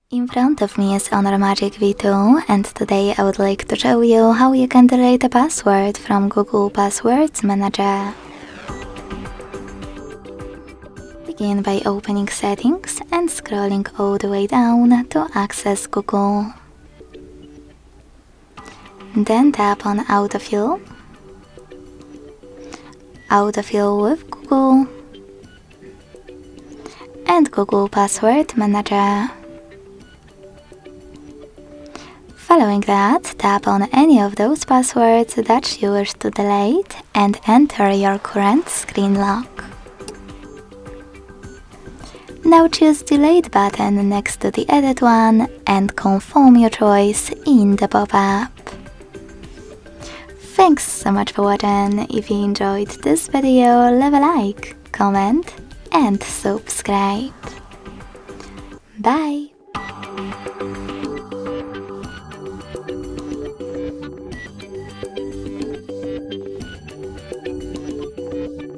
In front of me is Honor Magic V2, and today I would like to show you how you can delete a password from Google Passwords Manager. Begin by opening Settings and scrolling all the way down to access Google. Then tap on Autofill, Autofill with Google, and Google Password Manager. Following that, tap on any of those passwords that you wish to delete and enter your current screen lock. Now choose Delete button next to the Edit one and confirm your choice in the pop-up. Thanks so much for watching. If you enjoyed this video, leave a like, comment and subscribe. Bye!